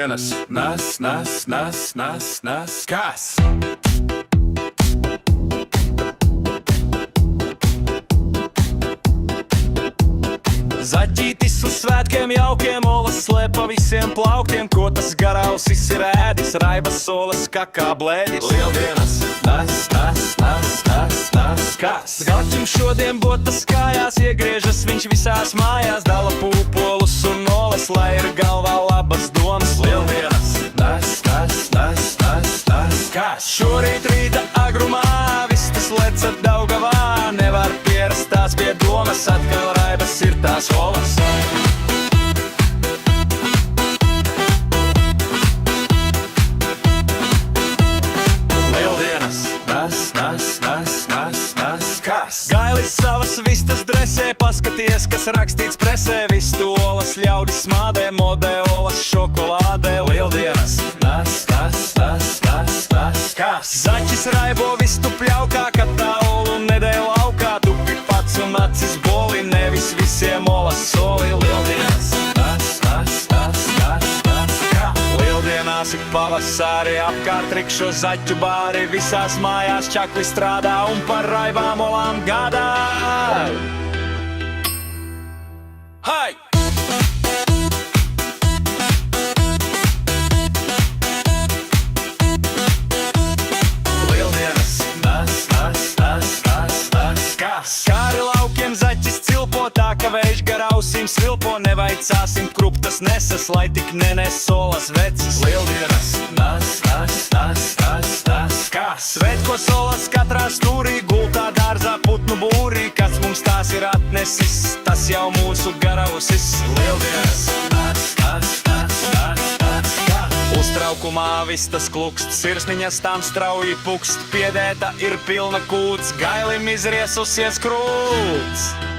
Lieldienas, nas, kas? Zaķītis uz svētkiem jaukiem, olas slēpa visiem plauktiem, ko tas garausis ir ēdis, raibas solas, kakā blēdis. Lieldienas, nas, kas? Galčim šodien botas kājās, iegriežas viņš visās mājās, dala pūpolus un olas, lai ir galvā labas domas. Lieldienas, nas, kas? Šorīt rīta agrumā, viss tas leca Daugavā, nevar pierast tās pie domas, atkal raibas ir tās olas. Lieldienas, nas, kas? Gailis savas vistas dresē, paskaties, kas rakstīts presē, vistu olas ļaudis smādē, modē olas šokolādē. Lieldienas, nas, kas? Zaķis raibo vistu pļaukā, kad tā olu nedēļ laukā, tupi pats un acis boli, nevis visiem olas soli. Lieldienas, kas? Lieldienās ik pavasari, apkārt rikšo zaķu bāri, visās mājās čakli strādā un par raibām olām gādā. Hai! Kāri laukiem zaķis cilpo, tā ka vējš gar ausīm svilpo, nevaicāsim kruptas nesas, lai tik nenes solas vecis. Lieldienas, nas, kas? Svētko solas katrā stūrī, gultā dārzā putnu būrī, kas mums tās ir atnesis, tas jau mūsu garausis. Lieldienas, nas, uztraukumā vistas klukst, sirsniņas tām strauji pukst, piedēta ir pilna kūts, gailim izriesusies krūts.